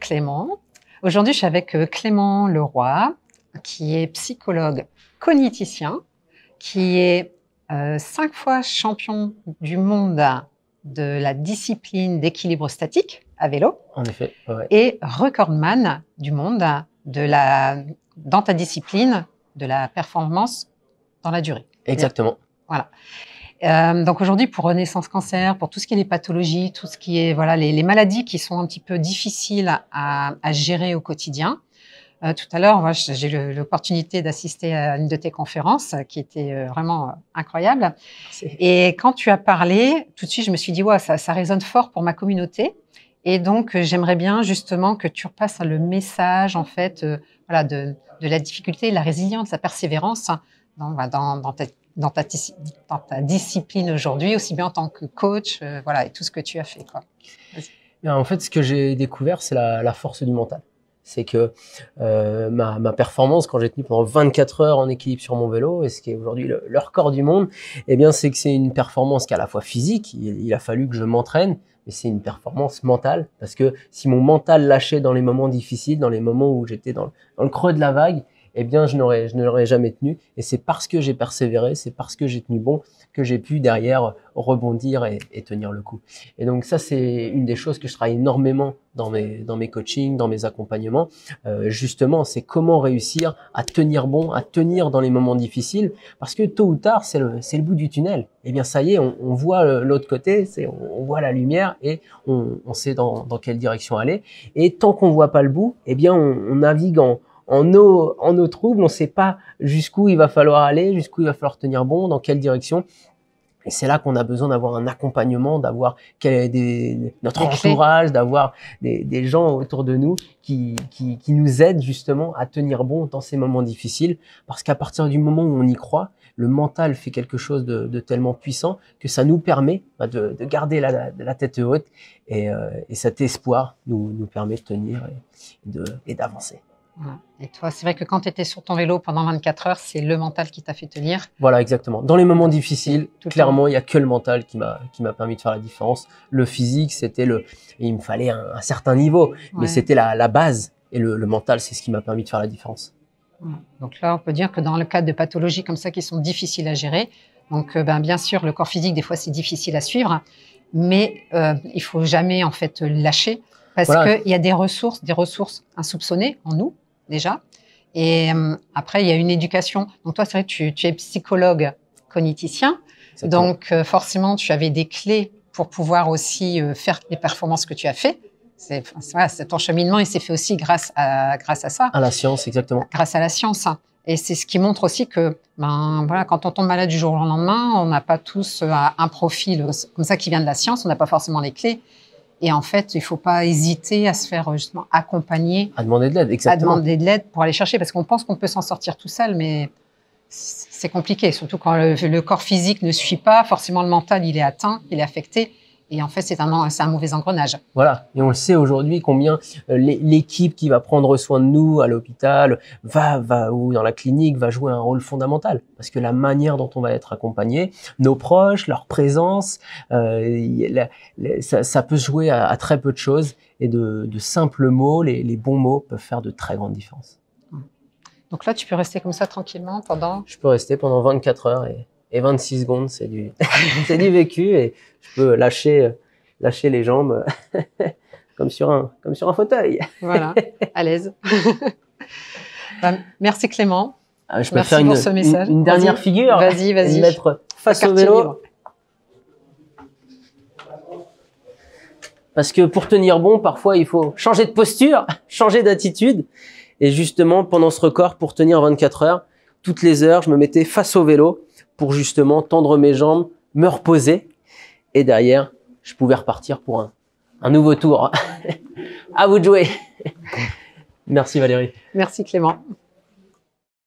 Clément. Aujourd'hui, je suis avec Clément Leroy, qui est psychologue cogniticien, qui est 5 fois champion du monde de la discipline d'équilibre statique à vélo. En effet, ouais. Et recordman du monde dans ta discipline de la performance dans la durée. Exactement. Voilà. Donc aujourd'hui, pour Renaissance Cancer, pour tout ce qui est les pathologies, tout ce qui est les maladies qui sont un petit peu difficiles à gérer au quotidien. Tout à l'heure, j'ai eu l'opportunité d'assister à une de tes conférences qui était vraiment incroyable. Et quand tu as parlé, tout de suite, je me suis dit, ouais, ça résonne fort pour ma communauté. Et donc, j'aimerais bien justement que tu repasses le message, en fait, de la difficulté, la résilience, la persévérance dans ta discipline aujourd'hui, aussi bien en tant que coach, et tout ce que tu as fait, quoi. En fait, ce que j'ai découvert, c'est la force du mental. C'est que ma performance, quand j'ai tenu pendant 24 heures en équilibre sur mon vélo, et ce qui est aujourd'hui le record du monde, eh bien, c'est que c'est une performance qui est à la fois physique, il a fallu que je m'entraîne, mais c'est une performance mentale, parce que si mon mental lâchait dans les moments difficiles, dans les moments où j'étais dans le creux de la vague, eh bien, je n'aurais jamais tenu. Et c'est parce que j'ai persévéré, c'est parce que j'ai tenu bon, que j'ai pu derrière rebondir et tenir le coup. Et donc ça, c'est une des choses que je travaille énormément dans mes coachings, dans mes accompagnements. Justement, c'est comment réussir à tenir bon, à tenir dans les moments difficiles, parce que tôt ou tard, c'est le bout du tunnel. Eh bien, ça y est, on voit l'autre côté, on voit la lumière et on sait dans quelle direction aller. Et tant qu'on voit pas le bout, eh bien, on navigue en eau trouble, on ne sait pas jusqu'où il va falloir aller, jusqu'où il va falloir tenir bon, dans quelle direction. Et c'est là qu'on a besoin d'avoir un accompagnement, d'avoir notre entourage, d'avoir des gens autour de nous qui nous aident justement à tenir bon dans ces moments difficiles. Parce qu'à partir du moment où on y croit, le mental fait quelque chose de tellement puissant que ça nous permet de garder la tête haute. Et cet espoir nous permet de tenir et d'avancer. Et toi, c'est vrai que quand tu étais sur ton vélo pendant 24 heures, c'est le mental qui t'a fait tenir. Voilà, exactement. Dans les moments difficiles, clairement, il y a que le mental qui m'a permis de faire la différence. Le physique, il me fallait un certain niveau, mais c'était la base. Et le mental, c'est ce qui m'a permis de faire la différence. Donc là, on peut dire que dans le cadre de pathologies comme ça qui sont difficiles à gérer, donc bien sûr, le corps physique, des fois, c'est difficile à suivre, mais il faut jamais en fait lâcher parce qu'il y a des ressources insoupçonnées en nous. Déjà. Et après, il y a une éducation. Donc toi, c'est vrai que tu es psychologue cogniticien. Exactement. Donc forcément, tu avais des clés pour pouvoir aussi faire les performances que tu as fait. C'est ton cheminement, il s'est fait aussi grâce à ça. À la science, exactement. Grâce à la science. Et c'est ce qui montre aussi que, quand on tombe malade du jour au lendemain, on n'a pas tous un profil comme ça qui vient de la science. On n'a pas forcément les clés. Et en fait, il ne faut pas hésiter à se faire justement accompagner. À demander de l'aide, exactement. À demander de l'aide pour aller chercher, parce qu'on pense qu'on peut s'en sortir tout seul, mais c'est compliqué. Surtout quand le corps physique ne suit pas, forcément le mental, il est atteint, il est affecté. Et en fait, c'est un mauvais engrenage. Voilà. Et on le sait aujourd'hui combien l'équipe qui va prendre soin de nous à l'hôpital, ou dans la clinique, va jouer un rôle fondamental. Parce que la manière dont on va être accompagné, nos proches, leur présence, ça peut se jouer à très peu de choses. Et de simples mots, les bons mots peuvent faire de très grandes différences. Donc là, tu peux rester comme ça tranquillement pendant... Je peux rester pendant 24 heures et 26 secondes, c'est du vécu, et je peux lâcher les jambes comme sur un fauteuil. Voilà, à l'aise. Merci Clément. Je peux faire une dernière figure. Vas-y. Me mettre face au vélo. Libre. Parce que pour tenir bon, parfois, il faut changer de posture, changer d'attitude. Et justement, pendant ce record, pour tenir 24 heures, toutes les heures, je me mettais face au vélo pour justement tendre mes jambes, me reposer. Et derrière, je pouvais repartir pour un nouveau tour. À vous de jouer. Merci Valérie. Merci Clément.